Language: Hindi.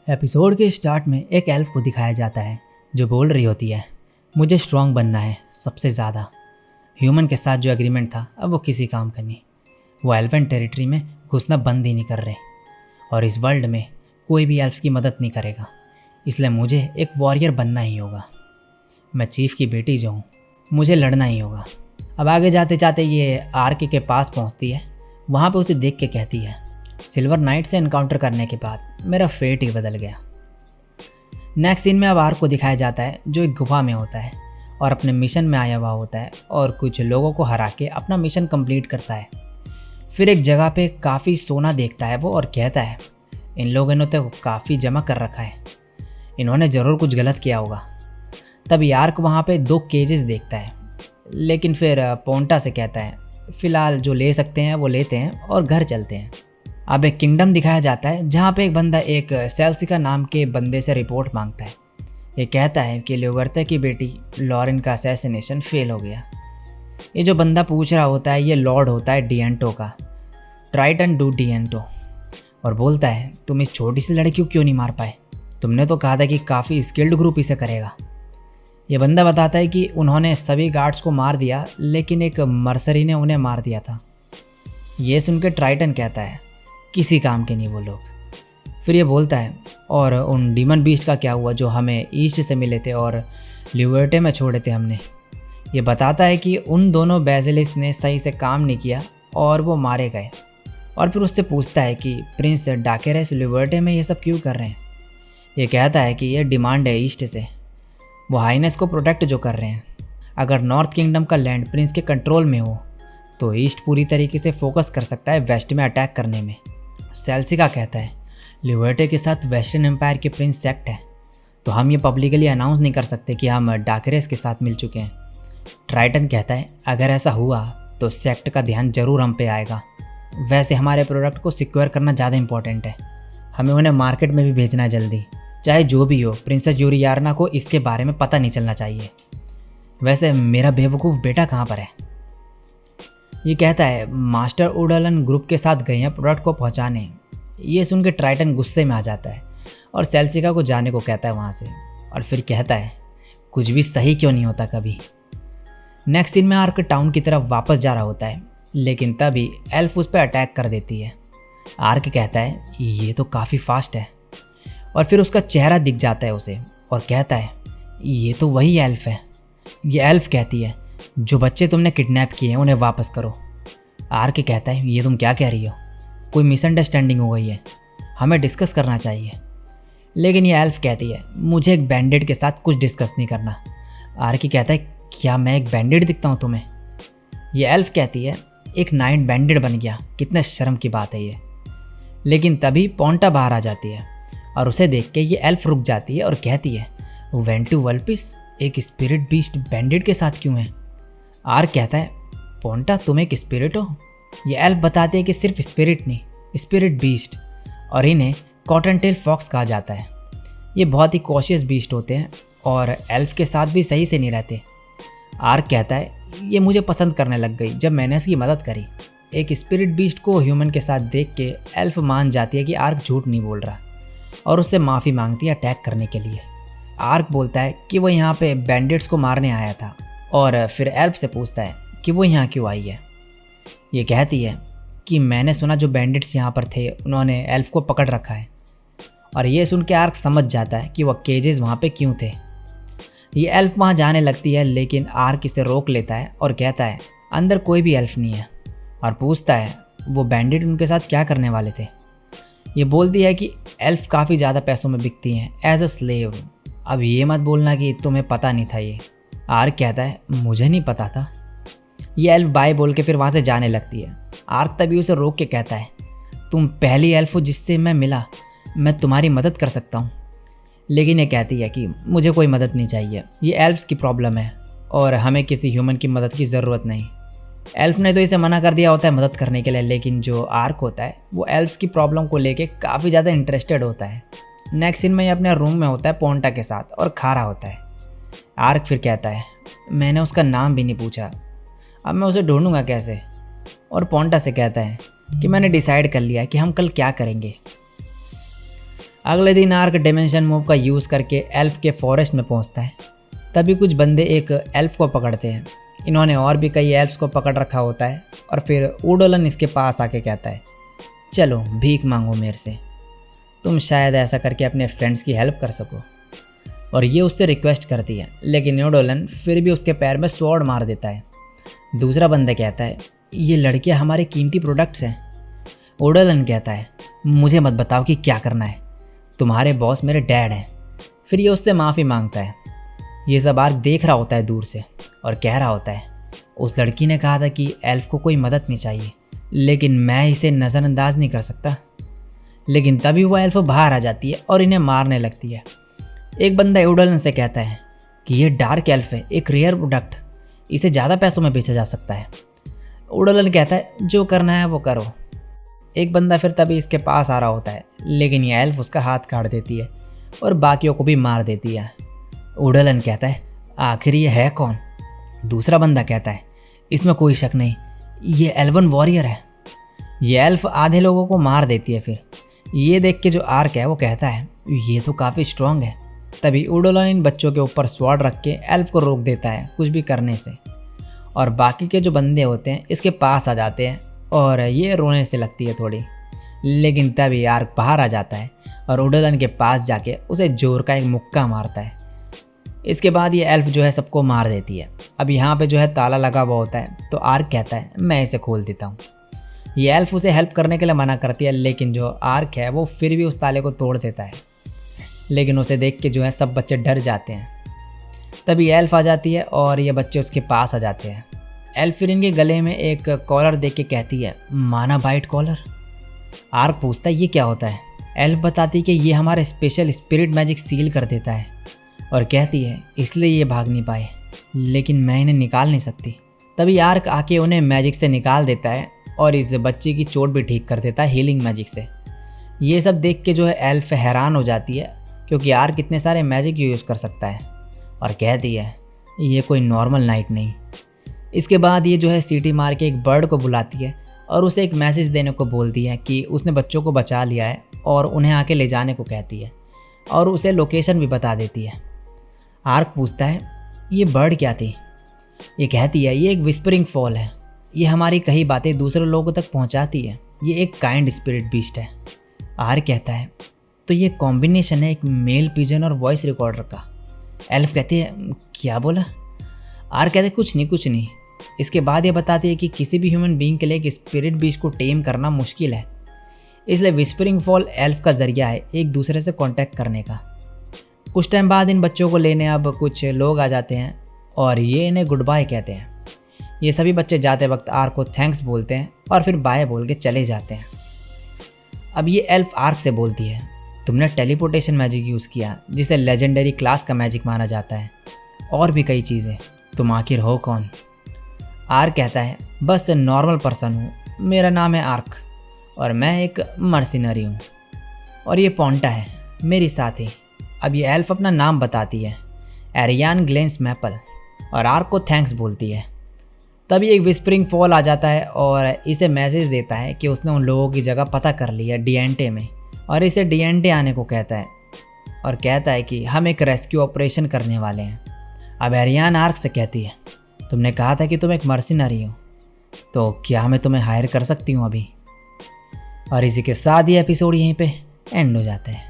एपिसोड के स्टार्ट में एक एल्फ को दिखाया जाता है जो बोल रही होती है, मुझे स्ट्रांग बनना है सबसे ज़्यादा। ह्यूमन के साथ जो एग्रीमेंट था अब वो किसी काम का नहीं। वो एल्वन टेरिटरी में घुसना बंद ही नहीं कर रहे और इस वर्ल्ड में कोई भी एल्फ्स की मदद नहीं करेगा, इसलिए मुझे एक वॉरियर बनना ही होगा। मैं चीफ की बेटी जो हूँ, मुझे लड़ना ही होगा। अब आगे जाते जाते ये आर्क के पास पहुँचती है। वहाँ पे उसे देख के कहती है, सिल्वर नाइट से एनकाउंटर करने के बाद मेरा फेट ही बदल गया। नेक्स्ट सीन में अब आर्क को दिखाया जाता है जो एक गुफा में होता है और अपने मिशन में आया हुआ होता है और कुछ लोगों को हरा के अपना मिशन कंप्लीट करता है। फिर एक जगह पे काफ़ी सोना देखता है वो और कहता है, इन लोगों ने तो काफ़ी जमा कर रखा है, इन्होंने ज़रूर कुछ गलत किया होगा। तभी आर्क वहाँ पे 2 केजेस देखता है, लेकिन फिर पोंटा से कहता है फ़िलहाल जो ले सकते हैं वो लेते हैं और घर चलते हैं। अब एक किंगडम दिखाया जाता है जहाँ पे एक बंदा एक सेल्सिका नाम के बंदे से रिपोर्ट मांगता है। ये कहता है कि ल्यूवर्ते की बेटी लॉरेन का असैसिनेशन फेल हो गया। ये जो बंदा पूछ रहा होता है ये लॉर्ड होता है डिएंटो का, ट्राइटन डू डिएंटो, और बोलता है तुम इस छोटी सी लड़की को क्यों नहीं मार पाए, तुमने तो कहा था कि काफ़ी स्किल्ड ग्रुप इसे करेगा। ये बंदा बताता है कि उन्होंने सभी गार्ड्स को मार दिया लेकिन एक मर्सरी ने उन्हें मार दिया था। ये सुन के ट्राइटन कहता है किसी काम के नहीं वो लोग। फिर ये बोलता है और उन डीमन बीस्ट का क्या हुआ जो हमें ईस्ट से मिले थे और ल्यूवर्टे में छोड़े थे हमने। ये बताता है कि उन दोनों बेसिलिस्क ने सही से काम नहीं किया और वो मारे गए। और फिर उससे पूछता है कि प्रिंस डाकेरेस ल्यूवर्टे में ये सब क्यों कर रहे हैं। ये कहता है कि ये डिमांड है ईस्ट से, वो हाइनेस को प्रोटेक्ट जो कर रहे हैं। अगर नॉर्थ किंगडम का लैंड प्रिंस के कंट्रोल में हो तो ईस्ट पूरी तरीके से फोकस कर सकता है वेस्ट में अटैक करने में। सेल्सिका कहता है ल्यूवर्टे के साथ वेस्टर्न एम्पायर के प्रिंस सेक्ट है, तो हम ये पब्लिकली अनाउंस नहीं कर सकते कि हम डाकेरेस के साथ मिल चुके हैं। ट्राइटन कहता है अगर ऐसा हुआ तो सेक्ट का ध्यान जरूर हम पे आएगा। वैसे हमारे प्रोडक्ट को सिक्योर करना ज़्यादा इंपॉर्टेंट है, हमें उन्हें मार्केट में भी भेजना है जल्दी। चाहे जो भी हो, प्रिंसेस यूरियार्ना को इसके बारे में पता नहीं चलना चाहिए। वैसे मेरा बेवकूफ़ बेटा कहाँ पर है। ये कहता है मास्टर उडलन ग्रुप के साथ गए हैं प्रोडक्ट को पहुंचाने। ये सुन के ट्राइटन गुस्से में आ जाता है और सेल्सिका को जाने को कहता है वहाँ से, और फिर कहता है कुछ भी सही क्यों नहीं होता कभी। नेक्स्ट सीन में आर्क टाउन की तरफ वापस जा रहा होता है, लेकिन तभी एल्फ उस पर अटैक कर देती है। आर्क कहता है ये तो काफ़ी फास्ट है, और फिर उसका चेहरा दिख जाता है उसे और कहता है ये तो वही एल्फ है। ये एल्फ कहती है जो बच्चे तुमने किडनैप किए हैं उन्हें वापस करो। आर्क कहता है ये तुम क्या कह रही हो, कोई मिसअंडरस्टैंडिंग हो गई है, हमें डिस्कस करना चाहिए। लेकिन ये एल्फ कहती है मुझे एक बैंडेड के साथ कुछ डिस्कस नहीं करना। आर्क कहता है क्या मैं एक बैंडेड दिखता हूँ तुम्हें। ये एल्फ कहती है एक नाइट बैंडेड बन गया, कितने शर्म की बात है ये। लेकिन तभी पोंटा बाहर आ जाती है और उसे देख के ये एल्फ रुक जाती है और कहती है वेंटू वल्पिस एक स्पिरिट बीस्ट बैंडेड के साथ क्यों है। आर्क कहता है पोंटा तुम एक स्पिरिट हो। ये एल्फ बताते हैं कि सिर्फ स्पिरिट नहीं, स्पिरिट बीस्ट, और इन्हें कॉटन टेल फॉक्स कहा जाता है। ये बहुत ही कॉशियस बीस्ट होते हैं और एल्फ के साथ भी सही से नहीं रहते। आर्क कहता है ये मुझे पसंद करने लग गई जब मैंने इसकी मदद करी। एक स्पिरिट बीस्ट को ह्यूमन के साथ देख के एल्फ मान जाती है कि आर्क झूठ नहीं बोल रहा और उससे माफ़ी मांगती है अटैक करने के लिए। आर्क बोलता है कि वो यहाँ पे बैंडिट्स को मारने आया था और फिर एल्फ से पूछता है कि वो यहाँ क्यों आई है। ये कहती है कि मैंने सुना जो बैंडिट्स यहाँ पर थे उन्होंने एल्फ को पकड़ रखा है, और ये सुन के आर्क समझ जाता है कि वह केजेस वहाँ पे क्यों थे। ये एल्फ वहाँ जाने लगती है लेकिन आर्क इसे रोक लेता है और कहता है अंदर कोई भी एल्फ नहीं है, और पूछता है वो बैंडिट उनके साथ क्या करने वाले थे। ये बोलती है कि एल्फ काफ़ी ज़्यादा पैसों में बिकती हैं एज अ स्लेव। अब ये मत बोलना कि तुम्हें पता नहीं था ये। आर्क कहता है मुझे नहीं पता था। ये एल्फ बाय बोल के फिर वहाँ से जाने लगती है। आर्क तभी उसे रोक के कहता है तुम पहली एल्फ हो जिससे मैं मिला, मैं तुम्हारी मदद कर सकता हूँ। लेकिन ये कहती है कि मुझे कोई मदद नहीं चाहिए, ये एल्फ्स की प्रॉब्लम है और हमें किसी ह्यूमन की मदद की ज़रूरत नहीं। एल्फ ने तो इसे मना कर दिया होता है मदद करने के लिए, लेकिन जो आर्क होता है वो एल्फ्स की प्रॉब्लम को लेके काफ़ी ज़्यादा इंटरेस्टेड होता है। नेक्स्ट सीन में ये अपने रूम में होता है पोंटा के साथ और खा रहा होता है। आर्क फिर कहता है मैंने उसका नाम भी नहीं पूछा, अब मैं उसे ढूंढूंगा कैसे। और पोंटा से कहता है कि मैंने डिसाइड कर लिया है कि हम कल क्या करेंगे। अगले दिन आर्क डिमेंशन मूव का यूज़ करके एल्फ के फॉरेस्ट में पहुंचता है। तभी कुछ बंदे एक एल्फ को पकड़ते हैं। इन्होंने और भी कई एल्फ्स को पकड़ रखा होता है और फिर ऊडोलन इसके पास आके कहता है चलो भीख मांगो मेरे से, तुम शायद ऐसा करके अपने फ्रेंड्स की हेल्प कर सको। और ये उससे रिक्वेस्ट करती है, लेकिन ऊडोलन फिर भी उसके पैर में स्वॉर्ड मार देता है। दूसरा बंदा कहता है ये लड़कियां हमारे कीमती प्रोडक्ट्स हैं। ऊडोलन कहता है मुझे मत बताओ कि क्या करना है, तुम्हारे बॉस मेरे डैड हैं। फिर ये उससे माफ़ी मांगता है। ये सब आर्क देख रहा होता है दूर से और कह रहा होता है उस लड़की ने कहा था कि एल्फ को कोई मदद नहीं चाहिए, लेकिन मैं इसे नज़रअंदाज नहीं कर सकता। लेकिन तभी वो एल्फ बाहर आ जाती है और इन्हें मारने लगती है। एक बंदा ऊडोलन से कहता है कि ये डार्क एल्फ है, एक रेयर प्रोडक्ट, इसे ज़्यादा पैसों में बेचा जा सकता है। ऊडोलन कहता है जो करना है वो करो। एक बंदा फिर तभी इसके पास आ रहा होता है, लेकिन ये एल्फ उसका हाथ काट देती है और बाकियों को भी मार देती है। ऊडोलन कहता है आखिर ये है कौन? दूसरा बंदा कहता है इसमें कोई शक नहीं, ये एल्वन वॉरियर है। ये एल्फ आधे लोगों को मार देती है। फिर ये देख के जो आर्क है वो कहता है ये तो काफ़ी स्ट्रॉन्ग है। तभी ऊडोलन इन बच्चों के ऊपर स्वॉर्ड रख के एल्फ को रोक देता है कुछ भी करने से। और बाकी के जो बंदे होते हैं इसके पास आ जाते हैं और ये रोने से लगती है थोड़ी। लेकिन तभी आर्क बाहर आ जाता है और ऊडोलन के पास जाके उसे जोर का एक मुक्का मारता है। इसके बाद ये एल्फ जो है सबको मार देती है। अब यहाँ पे जो है ताला लगा हुआ होता है, तो आर्क कहता है मैं इसे खोल देता हूँ। ये एल्फ उसे हेल्प करने के लिए मना करती है, लेकिन जो आर्क है वो फिर भी उस ताले को तोड़ देता है। लेकिन उसे देख के जो है सब बच्चे डर जाते हैं। तभी एल्फ आ जाती है और ये बच्चे उसके पास आ जाते हैं। एल्फ फिर इनके गले में एक कॉलर देख के कहती है माना बाइट कॉलर। आर्क पूछता है ये क्या होता है। एल्फ बताती है कि ये हमारा स्पेशल स्पिरिट मैजिक सील कर देता है और कहती है इसलिए ये भाग नहीं पाए, लेकिन मैं इन्हें निकाल नहीं सकती। तभी आर्क आके उन्हें मैजिक से निकाल देता है और इस बच्चे की चोट भी ठीक कर देता है हीलिंग मैजिक से। ये सब देख के जो है एल्फ हैरान हो जाती है, क्योंकि आर्क इतने सारे मैजिक यूज़ कर सकता है, और कहती है ये कोई नॉर्मल नाइट नहीं। इसके बाद ये जो है सीटी मार के एक बर्ड को बुलाती है और उसे एक मैसेज देने को बोलती है कि उसने बच्चों को बचा लिया है और उन्हें आके ले जाने को कहती है, और उसे लोकेशन भी बता देती है। आर्क पूछता है ये बर्ड क्या थी। ये कहती है ये एक विस्परिंग फॉल है, ये हमारी कही बातें दूसरे लोगों तक पहुंचाती है, ये एक काइंड स्पिरिट बीस्ट है। आर्क कहता है तो ये कॉम्बिनेशन है एक मेल पिजन और वॉइस रिकॉर्डर का। एल्फ कहती है क्या बोला। आर्क कहते कुछ नहीं। इसके बाद ये बताती है कि किसी भी ह्यूमन बीइंग के लिए एक स्पिरिट बीस्ट को टेम करना मुश्किल है, इसलिए विस्परिंग फॉल एल्फ का जरिया है एक दूसरे से कांटेक्ट करने का। कुछ टाइम बाद इन बच्चों को लेने अब कुछ लोग आ जाते हैं और ये इन्हें गुड बाय कहते हैं। ये सभी बच्चे जाते वक्त आर्क को थैंक्स बोलते हैं और फिर बाय बोल के चले जाते हैं। अब ये एल्फ आर्क से बोलती है तुमने टेलीपोर्टेशन मैजिक यूज़ किया, जिसे लेजेंडरी क्लास का मैजिक माना जाता है, और भी कई चीज़ें, तुम आखिर हो कौन। आर्क कहता है बस नॉर्मल पर्सन हूँ, मेरा नाम है आर्क और मैं एक मर्सिनरी हूँ, और ये पोंटा है मेरी साथी। अब ये एल्फ अपना नाम बताती है एरियान ग्लेंस मैपल, और आर्क को थैंक्स बोलती है। तभी एक विस्परिंग फॉल आ जाता है और इसे मैसेज देता है कि उसने उन लोगों की जगह पता कर ली है डिएंटे में, और इसे डिएंटे आने को कहता है और कहता है कि हम एक रेस्क्यू ऑपरेशन करने वाले हैं। अब एरियान आर्क से कहती है तुमने कहा था कि तुम एक मर्सिनरी हो, तो क्या मैं तुम्हें हायर कर सकती हूँ अभी। और इसी के साथ ये एपिसोड यहीं पे एंड हो जाता है।